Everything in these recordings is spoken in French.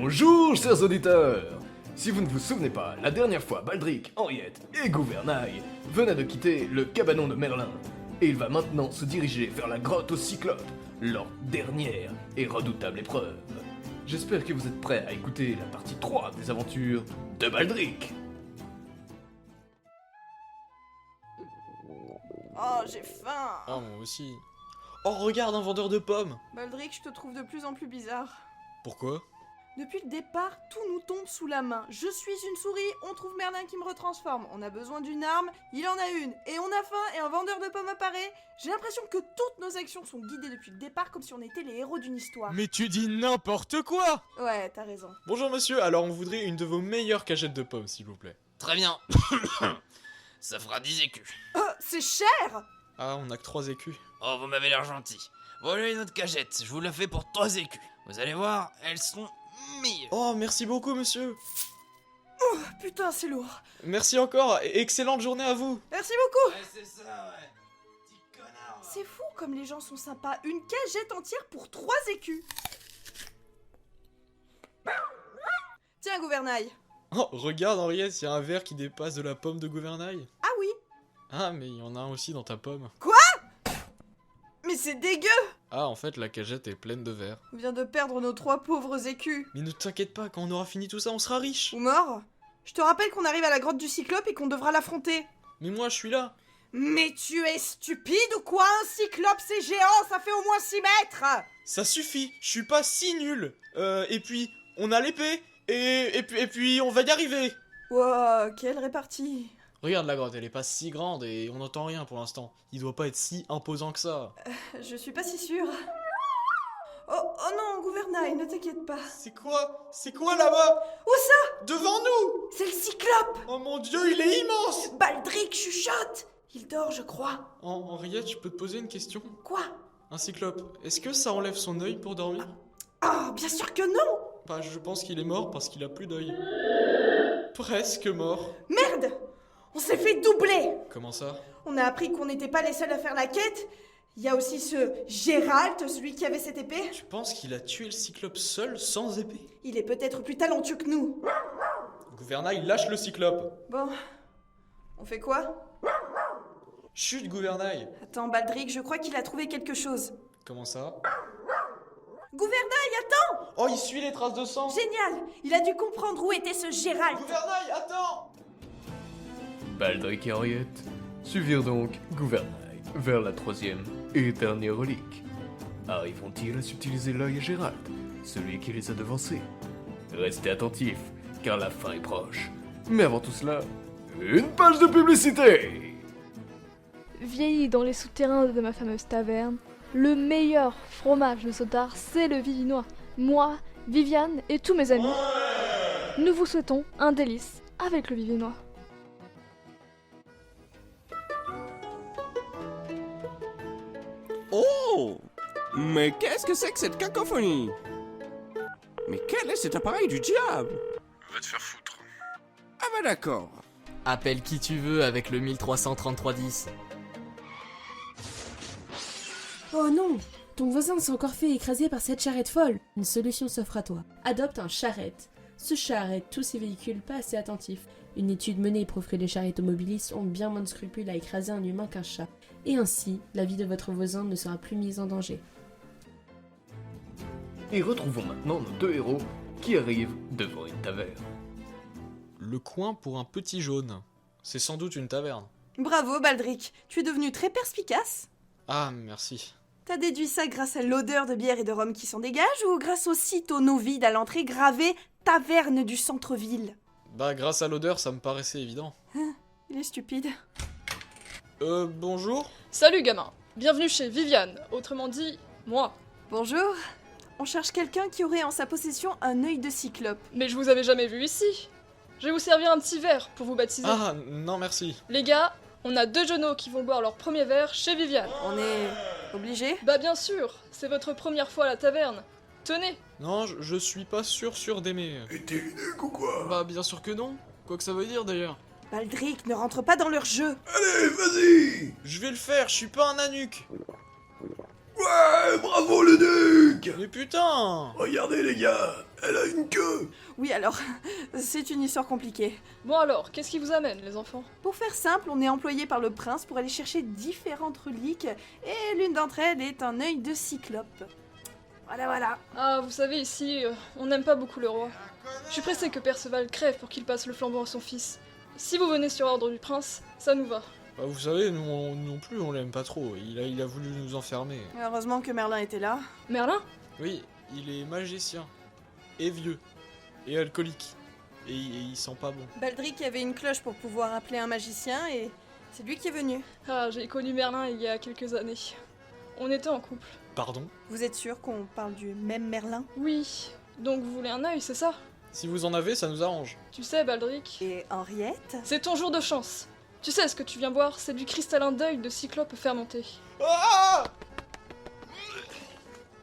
Bonjour chers auditeurs. Si vous ne vous souvenez pas, la dernière fois Baldric, Henriette et Gouvernail venaient de quitter le cabanon de Merlin. Et il va maintenant se diriger vers la grotte au Cyclope, leur dernière et redoutable épreuve. J'espère que vous êtes prêts à écouter la partie 3 des aventures de Baldric. Oh, j'ai faim. Ah, moi aussi. Oh, regarde, un vendeur de pommes. Baldric, je te trouve de plus en plus bizarre. Pourquoi? Depuis le départ, tout nous tombe sous la main. Je suis une souris, on trouve Merlin qui me retransforme. On a besoin d'une arme, il en a une. Et on a faim et un vendeur de pommes apparaît. J'ai l'impression que toutes nos actions sont guidées depuis le départ comme si on était les héros d'une histoire. Mais tu dis n'importe quoi! Ouais, t'as raison. Bonjour monsieur, alors on voudrait une de vos meilleures cagettes de pommes, s'il vous plaît. Très bien. Ça fera 10 écus. Oh, c'est cher! Ah, on a que 3 écus. Oh, vous m'avez l'air gentil. Voilà une autre cagette, je vous la fais pour 3 écus. Vous allez voir, elles sont meilleures. Oh, merci beaucoup monsieur. Oh, putain, c'est lourd. Merci encore, et excellente journée à vous. Merci beaucoup. Ouais, c'est ça, ouais. Petit connard. C'est fou comme les gens sont sympas. Une cagette entière pour 3 écus. Tiens, Gouvernail. Oh, regarde Henriette, il y a un verre qui dépasse de la pomme de Gouvernail. Ah oui. Ah, mais il y en a un aussi dans ta pomme. Mais c'est dégueu. Ah, en fait, la cagette est pleine de verre. On vient de perdre nos 3 pauvres écus. Mais ne t'inquiète pas, quand on aura fini tout ça, on sera riche. Ou mort. Je te rappelle qu'on arrive à la grotte du Cyclope et qu'on devra l'affronter. Mais moi, je suis là. Mais tu es stupide ou quoi? Un Cyclope c'est géant, ça fait au moins 6 mètres. Ça suffit, je suis pas si nul. Et puis, on a l'épée, et puis, on va y arriver. Wow, quelle répartie. Regarde la grotte, elle est pas si grande et on n'entend rien pour l'instant. Il doit pas être si imposant que ça. Je suis pas si sûre. Oh non, Gouvernail, ne t'inquiète pas. C'est quoi là-bas? Où ça? Devant nous! C'est le Cyclope. Oh mon dieu, il est immense! Baldric chuchote. Il dort, je crois. Henriette, je peux te poser une question? Quoi? Un cyclope, est-ce que ça enlève son œil pour dormir? Ah, bien sûr que non. Bah, je pense qu'il est mort parce qu'il a plus d'œil. Presque mort. Merde. On s'est fait doubler. Comment ça? On a appris qu'on n'était pas les seuls à faire la quête. Il y a aussi ce Gérald, celui qui avait cette épée. Tu penses qu'il a tué le cyclope seul, sans épée? Il est peut-être plus talentueux que nous. Gouvernail, lâche le cyclope. Bon, on fait quoi? Chut, Gouvernail. Attends, Baldric, je crois qu'il a trouvé quelque chose. Comment ça? Gouvernail, attends! Oh, il suit les traces de sang. Génial! Il a dû comprendre où était ce Gérald. Gouvernail, attends! Baldric et Henriette suivirent donc Gouvernail vers la 3e et dernière relique. Arriveront-ils à subtiliser l'œil à Gérald, celui qui les a devancés? Restez attentifs, car la fin est proche. Mais avant tout cela, une page de publicité! Vieilli dans les souterrains de ma fameuse taverne, le meilleur fromage de Sautard, c'est le Vivinois. Moi, Viviane et tous mes amis, nous vous souhaitons un délice avec le Vivinois. Oh! Mais qu'est-ce que c'est que cette cacophonie? Mais quel est cet appareil du diable? Va te faire foutre. Ah bah d'accord. Appelle qui tu veux avec le 133310. Oh non! Ton voisin s'est encore fait écraser par cette charrette folle. Une solution s'offre à toi. Adopte un charrette. Ce chat arrête tous ces véhicules pas assez attentifs. Une étude menée prouve que les charrettes automobilistes ont bien moins de scrupules à écraser un humain qu'un chat. Et ainsi, la vie de votre voisin ne sera plus mise en danger. Et retrouvons maintenant nos 2 héros qui arrivent devant une taverne. Le coin pour un petit jaune. C'est sans doute une taverne. Bravo, Baldric. Tu es devenu très perspicace. Ah, merci. T'as déduit ça grâce à l'odeur de bière et de rhum qui s'en dégage ou grâce au site au nom vide à l'entrée gravé Taverne du centre-ville? Bah, grâce à l'odeur, ça me paraissait évident. Il est stupide. Bonjour? Salut gamin, bienvenue chez Viviane, autrement dit, moi. Bonjour. On cherche quelqu'un qui aurait en sa possession un œil de cyclope. Mais je vous avais jamais vu ici. Je vais vous servir un petit verre pour vous baptiser. Ah, non merci. Les gars, on a 2 genoux qui vont boire leur premier verre chez Viviane. On est obligé? Bah bien sûr, c'est votre première fois à la taverne. Tenez. Non, je suis pas sûr d'aimer. Et t'es unique ou quoi? Bah, bien sûr que non. Quoi que ça veut dire d'ailleurs? Baldric, ne rentre pas dans leur jeu. Allez, vas-y! Je vais le faire, je suis pas un anuc. Ouais, bravo le duc! Mais putain! Regardez les gars, elle a une queue! Oui, alors, c'est une histoire compliquée. Bon alors, qu'est-ce qui vous amène, les enfants? Pour faire simple, on est employé par le prince pour aller chercher différentes reliques, et l'une d'entre elles est un œil de cyclope. Voilà. Ah, vous savez, ici, on n'aime pas beaucoup le roi. Je suis pressé que Perceval crève pour qu'il passe le flambeau à son fils. Si vous venez sur ordre du prince, ça nous va. Bah vous savez, nous non plus on l'aime pas trop, il a voulu nous enfermer. Heureusement que Merlin était là. Merlin? Oui, il est magicien, et vieux, et alcoolique, et il sent pas bon. Baldric avait une cloche pour pouvoir appeler un magicien, et c'est lui qui est venu. Ah, j'ai connu Merlin il y a quelques années. On était en couple. Pardon? Vous êtes sûr qu'on parle du même Merlin? Oui. Donc vous voulez un œil, c'est ça? Si vous en avez, ça nous arrange. Tu sais, Baldric, Et Henriette? c'est ton jour de chance. Tu sais ce que tu viens boire, c'est du cristallin d'œil de cyclope fermenté. Ah!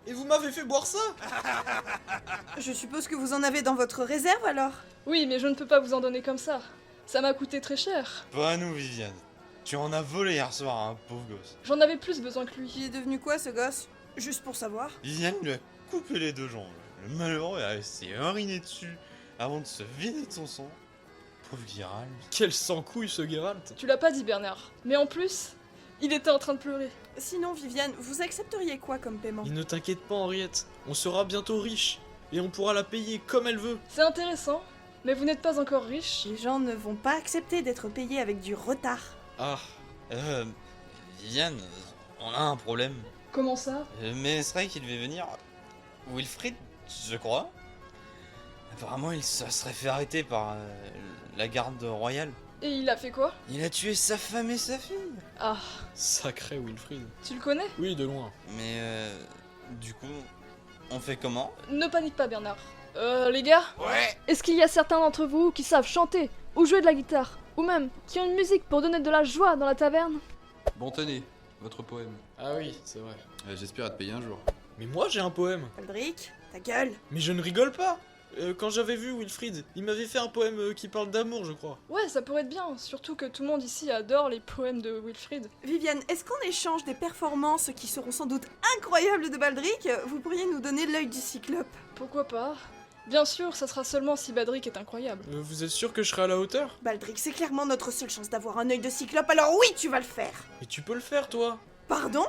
Et vous m'avez fait boire ça? Je suppose que vous en avez dans votre réserve alors? Oui, mais je ne peux pas vous en donner comme ça. Ça m'a coûté très cher. Pas à nous, Viviane. Tu en as volé hier soir à un pauvre gosse. J'en avais plus besoin que lui. Il est devenu quoi ce gosse? Juste pour savoir. Viviane lui a coupé les deux jambes. Le malheureux est resté uriné dessus avant de se vider de son sang. Pauvre Geralt. Quel sans-couille ce Geralt! Tu l'as pas dit, Bernard. Mais en plus, il était en train de pleurer. Sinon, Viviane, vous accepteriez quoi comme paiement? Ne t'inquiète pas, Henriette, on sera bientôt riche, et on pourra la payer comme elle veut. C'est intéressant, mais vous n'êtes pas encore riche. Les gens ne vont pas accepter d'être payés avec du retard. Ah, Viviane, on a un problème. Comment ça? Mais c'est vrai qu'il devait venir. Wilfrid, je crois. Apparemment, il se serait fait arrêter par la garde royale. Et il a fait quoi? Il a tué sa femme et sa fille. Ah, sacré Wilfrid. tu le connais? Oui, de loin. Mais du coup, on fait comment? Ne panique pas, Bernard. Les gars? Ouais. Est-ce qu'il y a certains d'entre vous qui savent chanter ou jouer de la guitare, ou même qui ont une musique pour donner de la joie dans la taverne? Bon, tenez, votre poème. Ah oui, c'est vrai. J'espère être payé un jour. Mais moi j'ai un poème. Baldric, ta gueule. Mais je ne rigole pas. Quand j'avais vu Wilfrid, il m'avait fait un poème qui parle d'amour, je crois. Ouais, ça pourrait être bien, surtout que tout le monde ici adore les poèmes de Wilfrid. Viviane, est-ce qu'en échange des performances qui seront sans doute incroyables de Baldric, vous pourriez nous donner l'œil du cyclope? Pourquoi pas? Bien sûr, ça sera seulement si Baldric est incroyable. Vous êtes sûr que je serai à la hauteur? Baldric, c'est clairement notre seule chance d'avoir un œil de cyclope, alors oui, tu vas le faire. Mais tu peux le faire, toi. Pardon?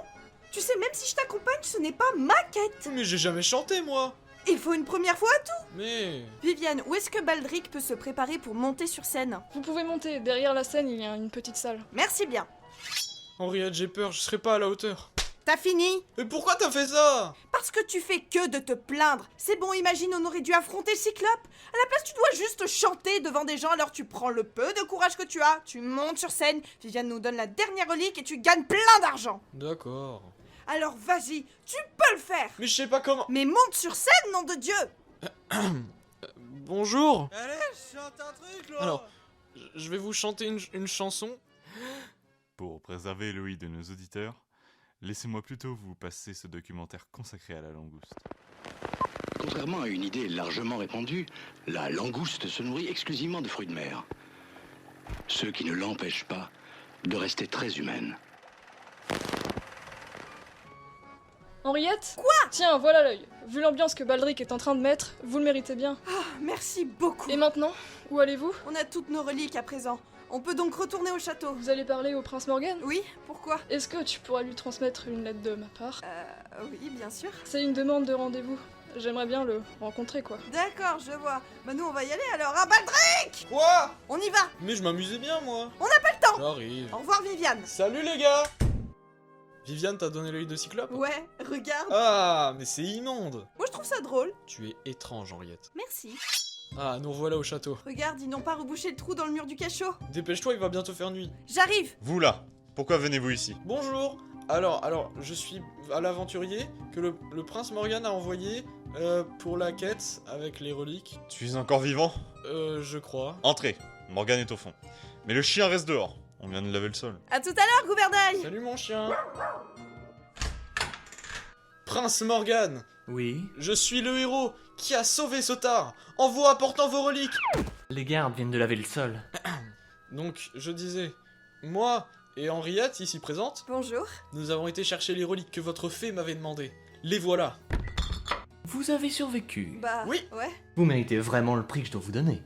Tu sais, même si je t'accompagne, ce n'est pas ma quête. Mais j'ai jamais chanté, moi. Il faut une première fois à tout. Mais... Viviane, où est-ce que Baldric peut se préparer pour monter sur scène? Vous pouvez monter, derrière la scène il y a une petite salle. Merci bien. Henriette, j'ai peur, je serai pas à la hauteur. T'as fini? Mais pourquoi t'as fait ça? Parce que tu fais que de te plaindre. C'est bon, imagine, on aurait dû affronter le cyclope. À la place, tu dois juste chanter devant des gens, alors tu prends le peu de courage que tu as, tu montes sur scène, Viviane nous donne la dernière relique et tu gagnes plein d'argent. D'accord. Alors vas-y, tu peux le faire. Mais je sais pas comment... Mais monte sur scène, nom de Dieu. Bonjour. Allez, chante un truc, là. Alors, je vais vous chanter une chanson. Pour préserver l'ouïe de nos auditeurs, laissez-moi plutôt vous passer ce documentaire consacré à la langouste. Contrairement à une idée largement répandue, la langouste se nourrit exclusivement de fruits de mer. Ce qui ne l'empêche pas de rester très humaine. Henriette? Quoi? Tiens, voilà l'œil. Vu l'ambiance que Baldric est en train de mettre, vous le méritez bien. Ah, merci beaucoup. Et maintenant, où allez-vous? On a toutes nos reliques à présent. On peut donc retourner au château. Vous allez parler au prince Morgan? Oui, pourquoi? Est-ce que tu pourras lui transmettre une lettre de ma part? Oui, bien sûr. C'est une demande de rendez-vous. J'aimerais bien le rencontrer, quoi. D'accord, je vois. Bah nous, on va y aller alors. Ah, Baldric! Quoi? On y va. Mais je m'amusais bien, moi. On n'a pas le temps. J'arrive. Au revoir, Viviane. Salut, les gars. Viviane, t'as donné l'œil de cyclope? Ouais, regarde. Ah, mais c'est immonde. Moi, je trouve ça drôle. Tu es étrange, Henriette. Merci. Ah, nous revoilà au château. Regarde, ils n'ont pas rebouché le trou dans le mur du cachot. Dépêche-toi, il va bientôt faire nuit. J'arrive. Vous là, pourquoi venez-vous ici? Bonjour. Alors, je suis à l'aventurier que le prince Morgan a envoyé pour la quête avec les reliques. Tu es encore vivant? Je crois. Entrez, Morgan est au fond. Mais le chien reste dehors. On vient de laver le sol. À tout à l'heure, gouvernail. Salut mon chien. Prince Morgan. Oui. Je suis le héros qui a sauvé Sotar en vous apportant vos reliques. Les gardes viennent de laver le sol. Donc, je disais, moi, et Henriette, ici présente. Bonjour. Nous avons été chercher les reliques que votre fée m'avait demandé. Les voilà. Vous avez survécu. Bah, oui. Ouais. Vous méritez vraiment le prix que je dois vous donner.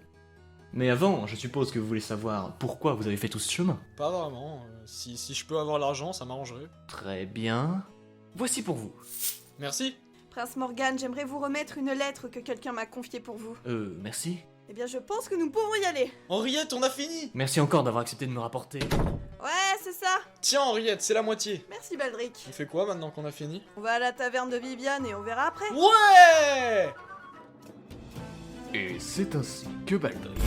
Mais avant, je suppose que vous voulez savoir pourquoi vous avez fait tout ce chemin. Pas vraiment. Si je peux avoir l'argent, ça m'arrangerait. Très bien. Voici pour vous. Merci. Prince Morgan, j'aimerais vous remettre une lettre que quelqu'un m'a confiée pour vous. Merci. Eh bien, je pense que nous pouvons y aller. Henriette, on a fini. Merci encore d'avoir accepté de me rapporter. Ouais, c'est ça. Tiens, Henriette, c'est la moitié. Merci, Baldric. On fait quoi maintenant qu'on a fini? On va à la taverne de Viviane et on verra après. Ouais! Et c'est ainsi que Baldric...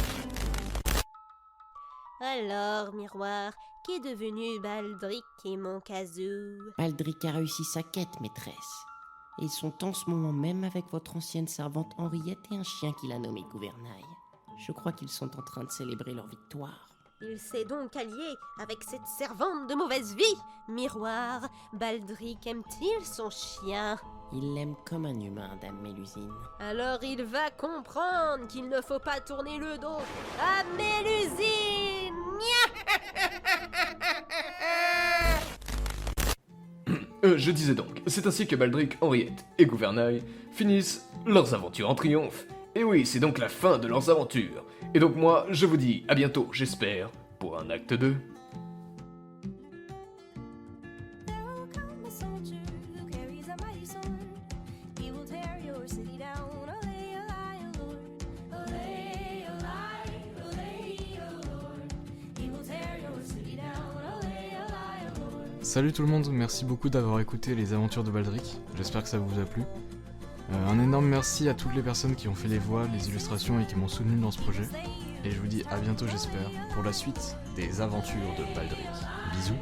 Alors, miroir, qu'est devenu Baldric et mon casou? Baldric a réussi sa quête, maîtresse. Ils sont en ce moment même avec votre ancienne servante Henriette et un chien qu'il a nommé Gouvernail. Je crois qu'ils sont en train de célébrer leur victoire. Il s'est donc allié avec cette servante de mauvaise vie. Miroir, Baldric aime-t-il son chien? Il l'aime comme un humain, Dame Mélusine. Alors il va comprendre qu'il ne faut pas tourner le dos à Mélusine. Je disais donc, c'est ainsi que Baldric, Henriette et Gouvernail finissent leurs aventures en triomphe. Et oui, c'est donc la fin de leurs aventures. Et donc moi, je vous dis à bientôt, j'espère, pour un acte 2. Salut tout le monde, merci beaucoup d'avoir écouté les aventures de Baldric, j'espère que ça vous a plu. Un énorme merci à toutes les personnes qui ont fait les voix, les illustrations et qui m'ont soutenu dans ce projet. Et je vous dis à bientôt j'espère, pour la suite des aventures de Baldric. Bisous.